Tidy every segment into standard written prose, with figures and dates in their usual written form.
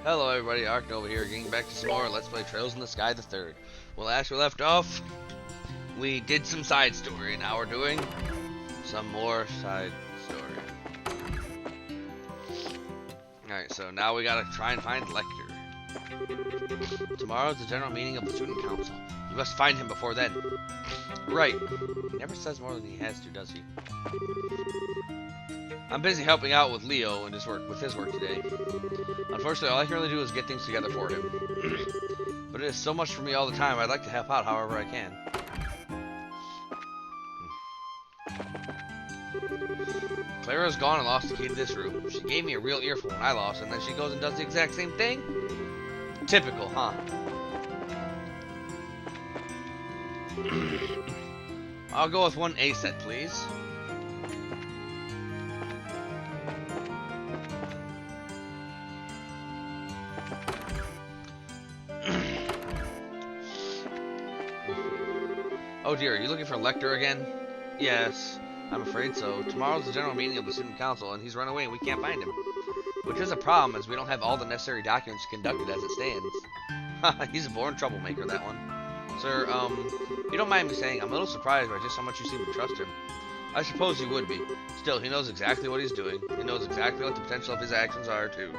Hello everybody, Arknova here, getting back to some more Let's Play Trails in the Sky the Third. Well, last we left off, we did some side story, and now we're doing some more side story. Alright, so now we gotta try and find Lecter. Tomorrow's the general meeting of the student council. You must find him before then. Right. He never says more than he has to, does he? I'm busy helping out with Leo and his work today. Unfortunately, all I can really do is get things together for him. But it is so much for me all the time, I'd like to help out however I can. Clara's gone and lost the key to this room. She gave me a real earful when I lost, and then she goes and does the exact same thing? Typical, huh? I'll go with one A set, please. Oh dear, are you looking for Lecter again? Yes, I'm afraid so. Tomorrow's the general meeting of the student council, and he's run away and we can't find him. Which is a problem, as we don't have all the necessary documents to conduct it as it stands. He's a born troublemaker, that one. Sir, you don't mind me saying, I'm a little surprised by just how much you seem to trust him. I suppose you would be. Still, he knows exactly what he's doing. He knows exactly what the potential of his actions are, too.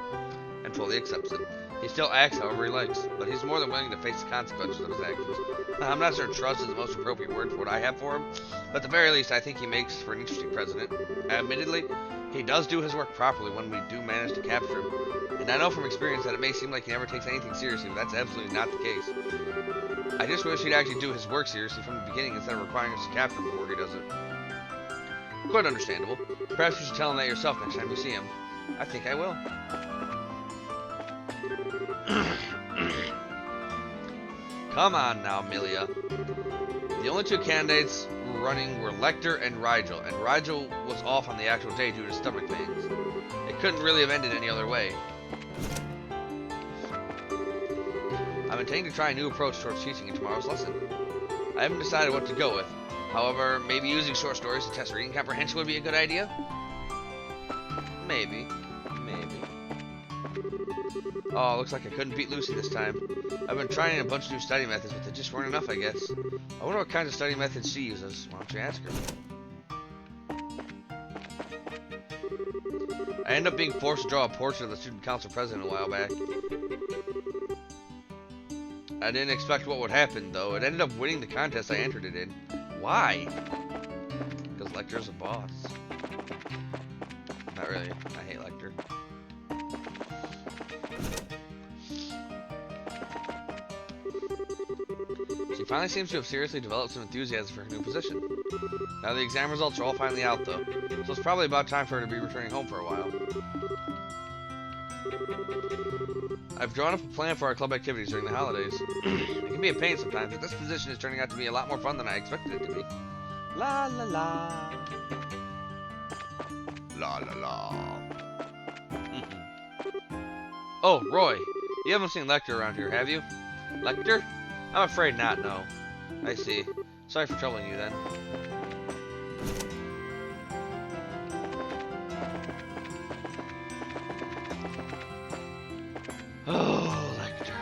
And fully accepts it. He still acts however he likes, but he's more than willing to face the consequences of his actions. I'm not sure trust is the most appropriate word for what I have for him, but at the very least, I think he makes for an interesting president. Admittedly, he does do his work properly when we do manage to capture him. And I know from experience that it may seem like he never takes anything seriously, but that's absolutely not the case. I just wish he'd actually do his work seriously from the beginning instead of requiring us to capture him before he does it. Quite understandable. Perhaps you should tell him that yourself next time you see him. I think I will. Come on now, Milia. The only two candidates running were Lecter and Rigel was off on the actual day due to stomach pains. It couldn't really have ended any other way. I'm intending to try a new approach towards teaching in tomorrow's lesson. I haven't decided what to go with. However, maybe using short stories to test reading comprehension would be a good idea? Maybe. Oh, looks like I couldn't beat Lucy this time. I've been trying a bunch of new study methods, but they just weren't enough, I guess. I wonder what kinds of study methods she uses. Why don't you ask her? I ended up being forced to draw a portrait of the student council president a while back. I didn't expect what would happen, though. It ended up winning the contest I entered it in. Why? Because Lecter's a boss. Not really. I hate Lecter. She finally seems to have seriously developed some enthusiasm for her new position. Now the exam results are all finally out, though, so it's probably about time for her to be returning home for a while. I've drawn up a plan for our club activities during the holidays. It can be a pain sometimes, but this position is turning out to be a lot more fun than I expected it to be. La la la. La la la. Oh, Roy. You haven't seen Lecter around here, have you? Lecter? I'm afraid not, no. I see. Sorry for troubling you then. Oh, Lecter.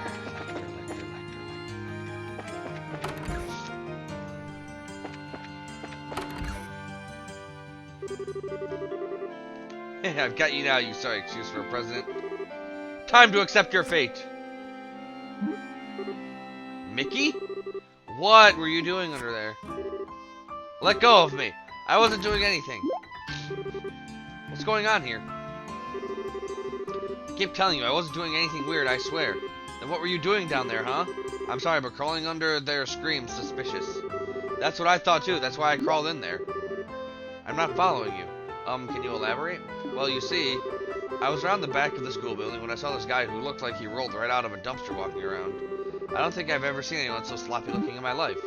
I've got you now, you sorry excuse for a president. Time to accept your fate. Mickey? What were you doing under there? Let go of me. I wasn't doing anything. What's going on here? I keep telling you, I wasn't doing anything weird, I swear. Then what were you doing down there, huh? I'm sorry, but crawling under there screams suspicious. That's what I thought too, that's why I crawled in there. I'm not following you. Can you elaborate? Well, you see, I was around the back of the school building when I saw this guy who looked like he rolled right out of a dumpster walking around. I don't think I've ever seen anyone so sloppy looking in my life.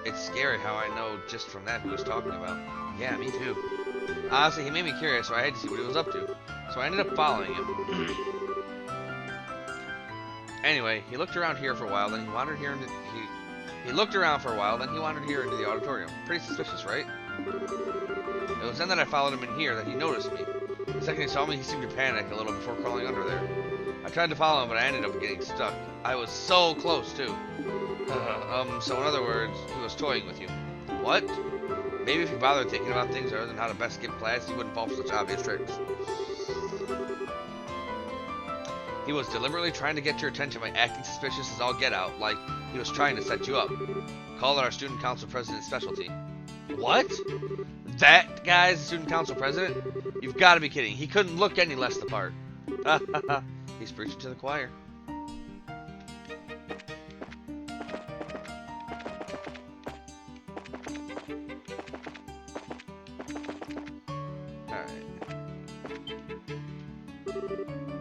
It's scary how I know just from that who he's talking about. Yeah, me too. Honestly, he made me curious, so I had to see what he was up to. So I ended up following him. Anyway, he looked around here for a while, then he wandered here into... He looked around for a while, then he wandered here into the auditorium. Pretty suspicious, right? It was then that I followed him in here that he noticed me. The second he saw me, he seemed to panic a little before crawling under there. I tried to follow him, but I ended up getting stuck. I was so close, too. So in other words, he was toying with you. What? Maybe if you bothered thinking about things other than how to best skip class, you wouldn't fall for such obvious tricks. He was deliberately trying to get your attention by acting suspicious as all get out, like he was trying to set you up. Call it our student council president's specialty. What? That guy's the student council president? You've got to be kidding. He couldn't look any less the part. He's preaching to the choir. Alright.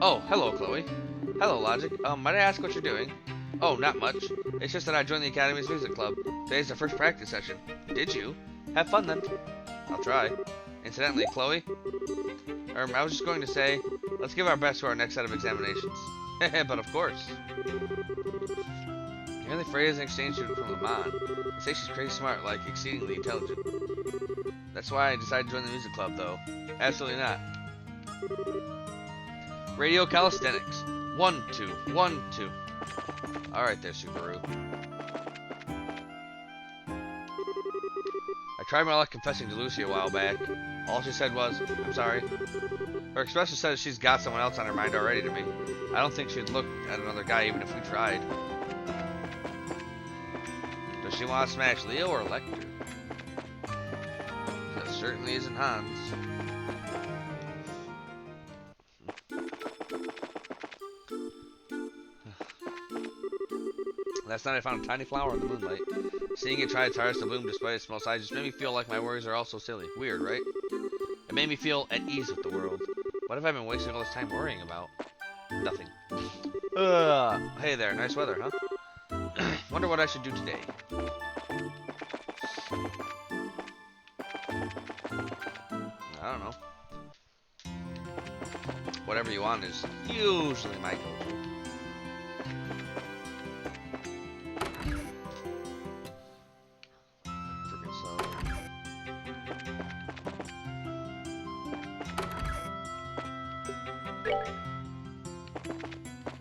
Oh, hello, Chloe. Hello, Logic. Might I ask what you're doing? Oh, not much. It's just that I joined the Academy's music club. Today's the first practice session. Did you? Have fun then. I'll try. Incidentally, Chloe, I was just going to say, let's give our best to our next set of examinations. But of course. Nearly Freya's an exchange student from Le Mans. They say she's crazy smart, like exceedingly intelligent. That's why I decided to join the music club, though. Absolutely not. Radio calisthenics. 1, 2, 1, 2. Alright there, Subaru. I tried my luck confessing to Lucy a while back. All she said was, I'm sorry. Her expression says she's got someone else on her mind already to me. I don't think she'd look at another guy even if we tried. Does she want to smash Leo or Lecter? That certainly isn't Hans. Last night I found a tiny flower in the moonlight. Seeing it try its hardest to bloom despite its small size just made me feel like my worries are all so silly. Weird, right? It made me feel at ease with the world. What have I been wasting all this time worrying about? Nothing. Hey there, nice weather, huh? Wonder what I should do today. I don't know. Whatever you want is usually my go-to.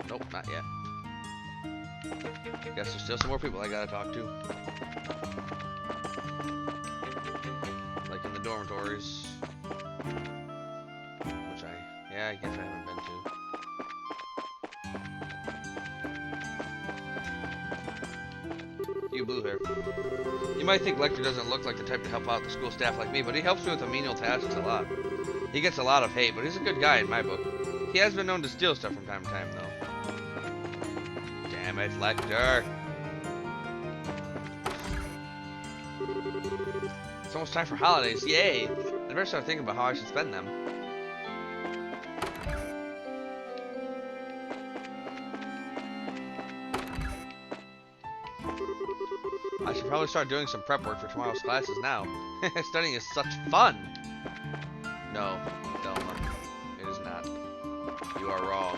Nope, not yet. Guess there's still some more people I gotta talk to. Like in the dormitories. Which I guess I haven't been to. You blue hair. You might think Lecter doesn't look like the type to help out the school staff like me, but he helps me with the menial tasks a lot. He gets a lot of hate, but he's a good guy in my book. He has been known to steal stuff from time to time, though. Damn it, Lecter. It's almost time for holidays. Yay! I better start thinking about how I should spend them. I should probably start doing some prep work for tomorrow's classes now. Studying is such fun! No, Delma. It is not. You are wrong.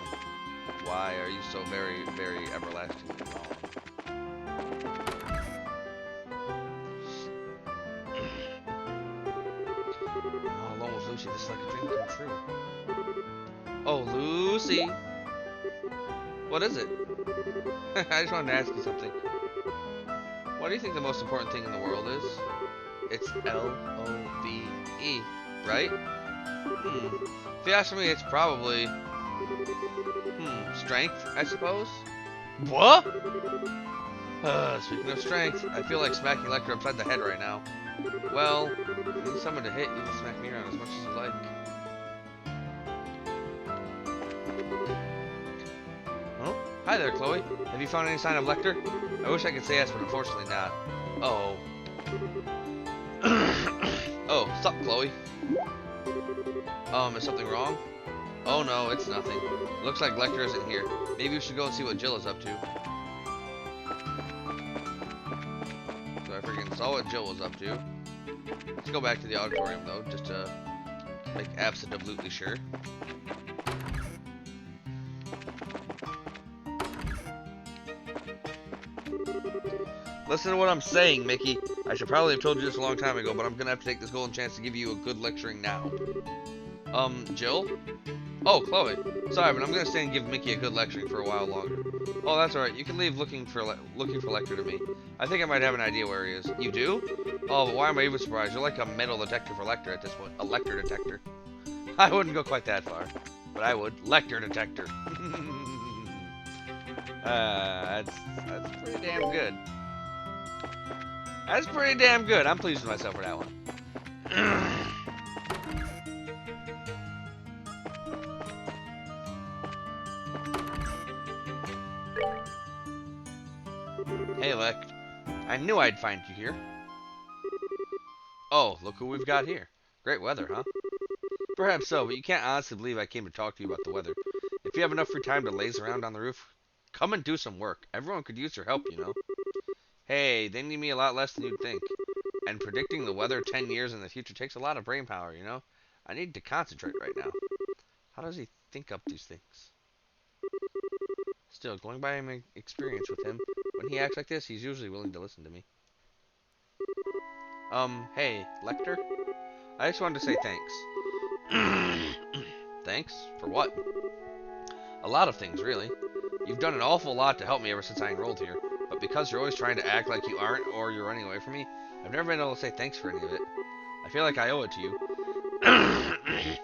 Why are you so very, very everlastingly wrong? Oh, alone with Lucy, this is like a dream come true. Oh, Lucy! What is it? I just wanted to ask you something. What do you think the most important thing in the world is? It's L-O-V-E, right? If you ask me, it's probably... strength, I suppose? What? Speaking of strength, I feel like smacking Lecter upside the head right now. Well, if you need someone to hit, you can smack me around as much as you like. Huh? Hi there, Chloe. Have you found any sign of Lecter? I wish I could say yes, but unfortunately not. Oh. Oh, sup, Chloe? Is something wrong? Oh no, it's nothing. Looks like Lecter isn't here. Maybe we should go and see what Jill is up to. So I freaking saw what Jill was up to. Let's go back to the auditorium though, just to make absolutely sure. Listen to what I'm saying, Mickey. I should probably have told you this a long time ago, but I'm gonna have to take this golden chance to give you a good lecturing now. Jill? Oh, Chloe. Sorry, but I'm gonna stay and give Mickey a good lecturing for a while longer. Oh, that's alright. You can leave looking for Lecter to me. I think I might have an idea where he is. You do? Oh, but why am I even surprised? You're like a metal detector for Lecter at this point. A Lecter detector. I wouldn't go quite that far, but I would. Lecter detector. That's pretty damn good. That's pretty damn good. I'm pleased with myself for that one. Hey, Lec. I knew I'd find you here. Oh, look who we've got here. Great weather, huh? Perhaps so, but you can't honestly believe I came to talk to you about the weather. If you have enough free time to laze around on the roof, come and do some work. Everyone could use your help, you know. Hey, they need me a lot less than you'd think. And predicting the weather 10 years in the future takes a lot of brain power, you know? I need to concentrate right now. How does he think up these things? Still, going by my experience with him, when he acts like this, he's usually willing to listen to me. Hey, Lecter? I just wanted to say thanks. Thanks? For what? A lot of things, really. You've done an awful lot to help me ever since I enrolled here, but because you're always trying to act like you aren't or you're running away from me, I've never been able to say thanks for any of it. I feel like I owe it to you.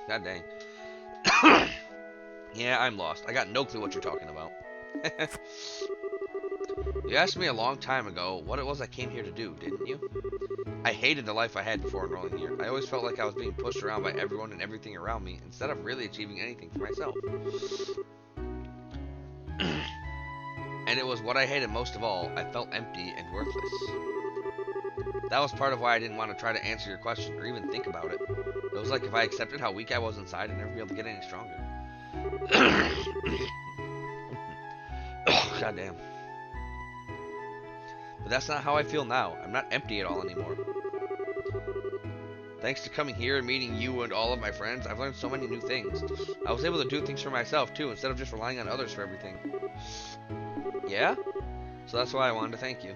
God dang. Yeah, I'm lost. I got no clue what you're talking about. You asked me a long time ago what it was I came here to do, didn't you? I hated the life I had before enrolling here. I always felt like I was being pushed around by everyone and everything around me, instead of really achieving anything for myself. And it was what I hated most of all. I felt empty and worthless. That was part of why I didn't want to try to answer your question or even think about it. It was like if I accepted how weak I was inside, I'd never be able to get any stronger. Oh, goddamn. But that's not how I feel now. I'm not empty at all anymore. Thanks to coming here and meeting you and all of my friends, I've learned so many new things. I was able to do things for myself too, instead of just relying on others for everything. Yeah? So that's why I wanted to thank you.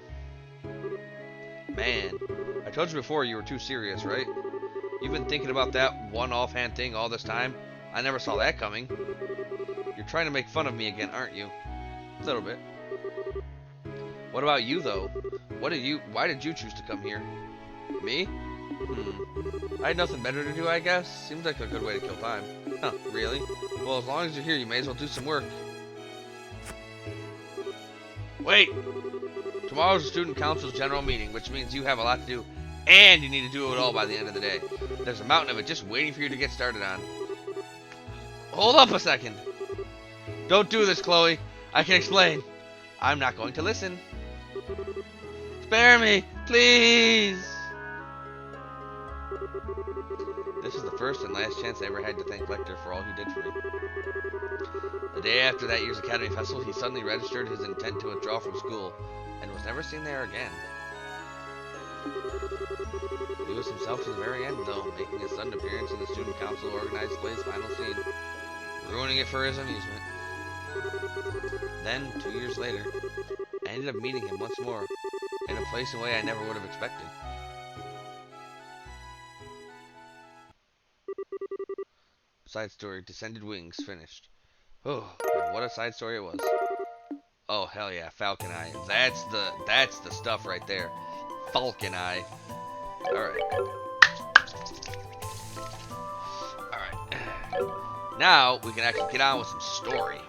Man, I told you before you were too serious, right? You've been thinking about that one offhand thing all this time? I never saw that coming. You're trying to make fun of me again, aren't you? A little bit. What about you, though? Why did you choose to come here? Me? I had nothing better to do, I guess. Seems like a good way to kill time. Huh, really? Well, as long as you're here, you may as well do some work. Wait! Tomorrow's the student council's general meeting, which means you have a lot to do, and you need to do it all by the end of the day. There's a mountain of it just waiting for you to get started on. Hold up a second. Don't do this, Chloe. I can explain. I'm not going to listen. Spare me, please! This is the first and last chance I ever had to thank Lecter for all he did for me. The day after that year's Academy Festival, he suddenly registered his intent to withdraw from school, and was never seen there again. He was himself to the very end, though, making a sudden appearance in the student council organized play's final scene, ruining it for his amusement. Then, 2 years later, I ended up meeting him once more, in a place and way I never would have expected. Side story, Descended Wings, finished. Oh, what a side story it was. Oh, hell yeah, Falcon Eye. That's the stuff right there. Falcon Eye. Alright. Alright. Now, we can actually get on with some story.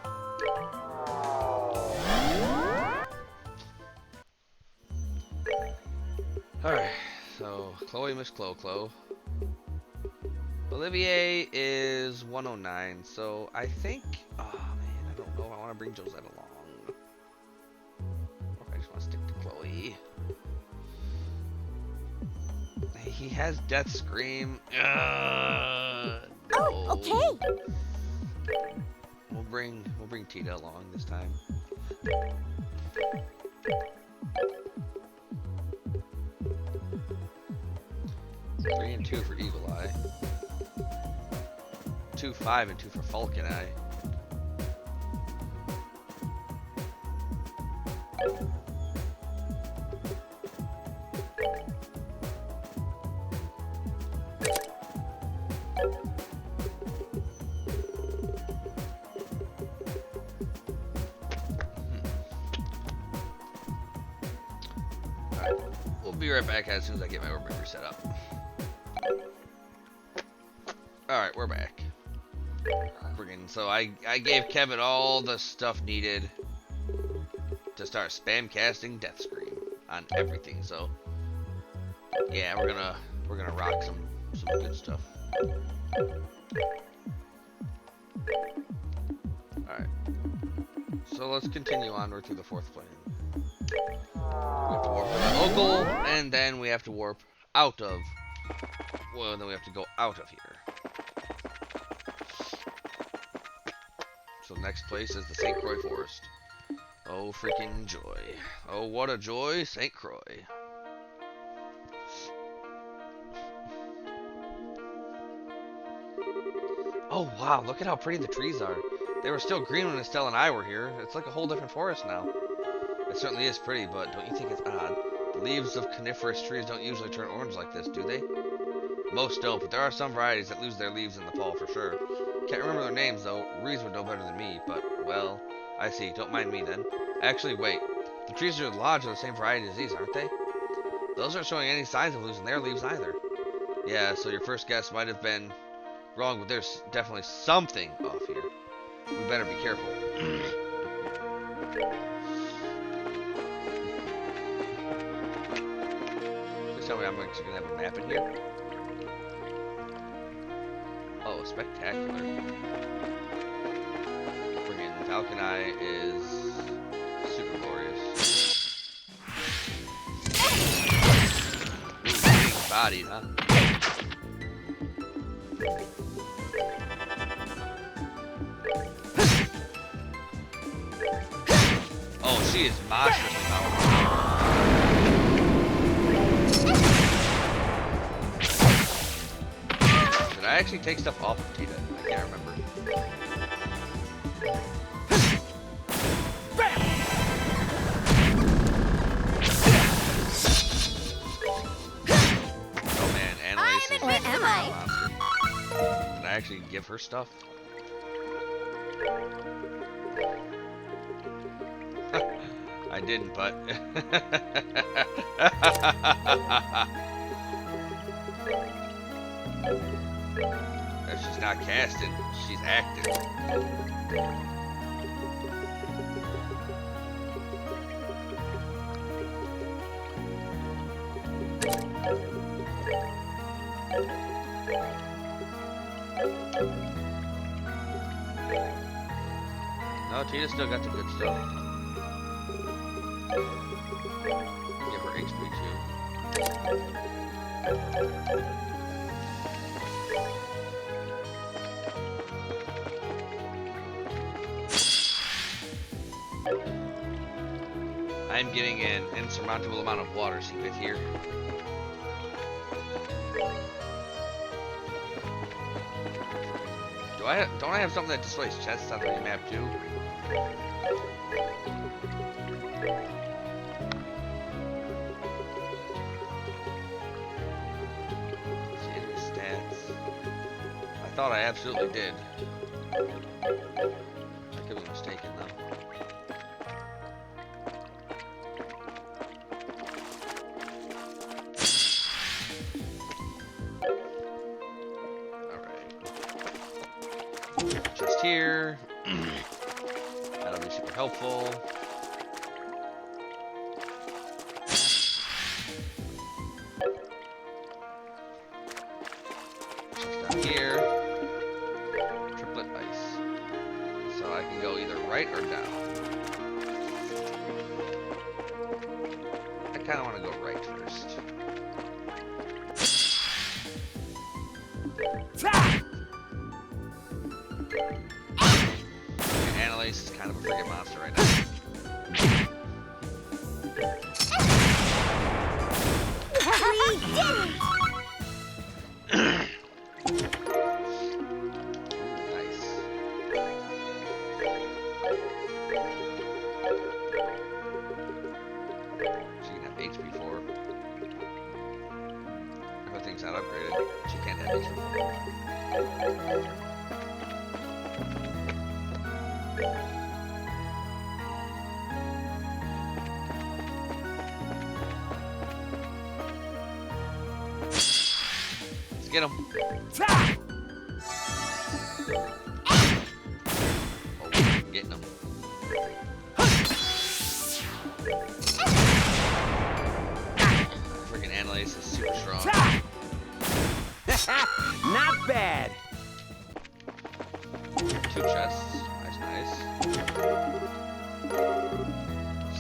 Alright, so Chloe, Miss Clo. Olivier is 109, so I think... Oh man, I don't know if I want to bring Josette along. Or if I just want to stick to Chloe. He has Death Scream. No. Oh, okay. We'll bring Tita along this time. 3 and 2 for Eagle Eye. 2, 5, and 2 for Falcon Eye. We'll be right back as soon as I get my orbiter set up. Alright, we're back. So I gave Kevin all the stuff needed to start spam casting Death Scream on everything. So yeah, we're gonna rock some good stuff. Alright. So let's continue onward through the fourth plane. We have to warp to the local, and then we have to warp out of. Well, then we have to go out of here. So next place is the St. Croix Forest. Oh, freaking joy. Oh, what a joy, St. Croix. Oh, wow, look at how pretty the trees are. They were still green when Estelle and I were here. It's like a whole different forest now. It certainly is pretty, but don't you think it's odd? The leaves of coniferous trees don't usually turn orange like this, do they? Most don't, but there are some varieties that lose their leaves in the fall for sure. Can't remember their names, though. Reese would know better than me, but, well, I see. Don't mind me, then. Actually, wait. The trees near the lodge are the same variety as these, aren't they? Those aren't showing any signs of losing their leaves either. Yeah, so your first guess might have been wrong, but there's definitely something off here. We better be careful. Please tell me I'm actually going to have a map in here. Oh, spectacular. Friggin' Falcon Eye is super glorious. Ooh, big bodied, huh? Oh, she is monstrously powerful. Did I actually take stuff off of Tita? I can't remember. Oh man, Annalise is Where am I? a monster. Did I actually give her stuff? I didn't, but if she's not casting, she's acting. No, Tita still got the good stuff. Give her HP too. I'm getting an insurmountable amount of water seepage here. Don't I have something that displays chests on the map too? See any stats? I thought I absolutely did. I could be mistaken though. Just here. That'll be super helpful. Just down here. Triplet ice. So I can go either right or down. I kind of want to go right first. Annalise is kind of a friggin' monster right now. We did it! Nice. She can have HP 4. Everything's not upgraded. She can't have HP 4. Get him. Oh, getting him. Freaking Annalise is super strong. Not bad. 2 chests. Nice.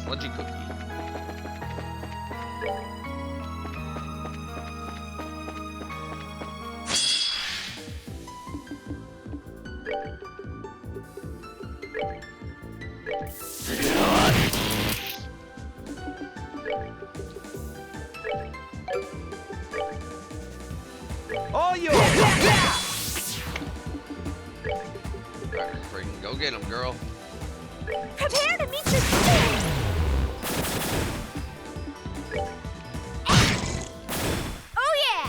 Sludgy cookie. All yours. Alright, freaking go get him, girl. Prepare to meet your doom! Oh yeah!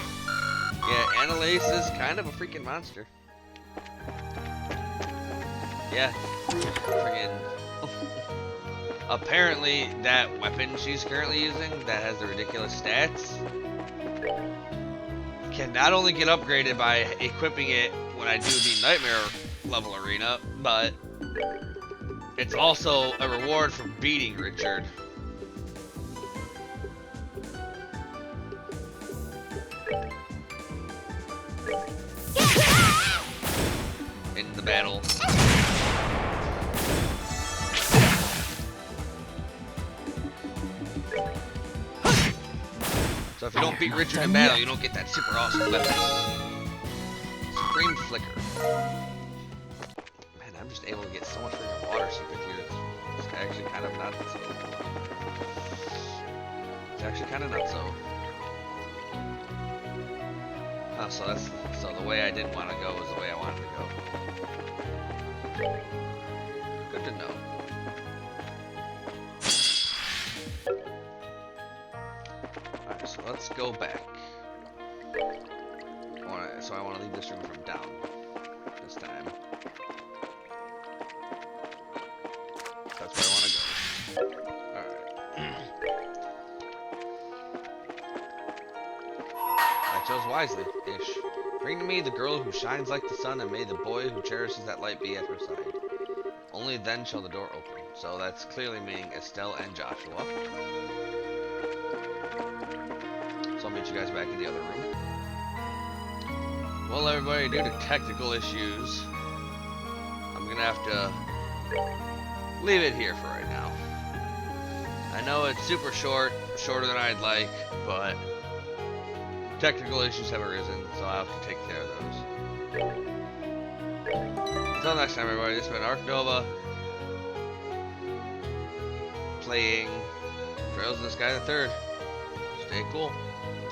Yeah, Annalise is kind of a freaking monster. Yeah, freaking. Apparently, that weapon she's currently using, that has the ridiculous stats, can not only get upgraded by equipping it when I do the Nightmare level arena, but it's also a reward for beating Richard. In the battle. So if you don't beat Richard in battle, you don't get that super awesome weapon. Supreme Flicker. Man, I'm just able to get so much freaking water secret here. It's actually kind of not so. It's actually kind of not so. Huh, so the way I didn't want to go was the way I wanted to go. Good to know. Alright, so let's go back. So I want to leave this room from down this time. That's where I want to go. Alright. I chose wisely-ish. Bring to me the girl who shines like the sun, and may the boy who cherishes that light be at her side. Only then shall the door open. So that's clearly meaning Estelle and Joshua. So I'll meet you guys back in the other room. Well, everybody, due to technical issues, I'm gonna have to leave it here for right now. I know it's super short, shorter than I'd like, but technical issues have arisen, so I'll have to take care of those. Until next time, everybody, this has been Ark Nova playing Trails in the Sky the Third. Stay cool.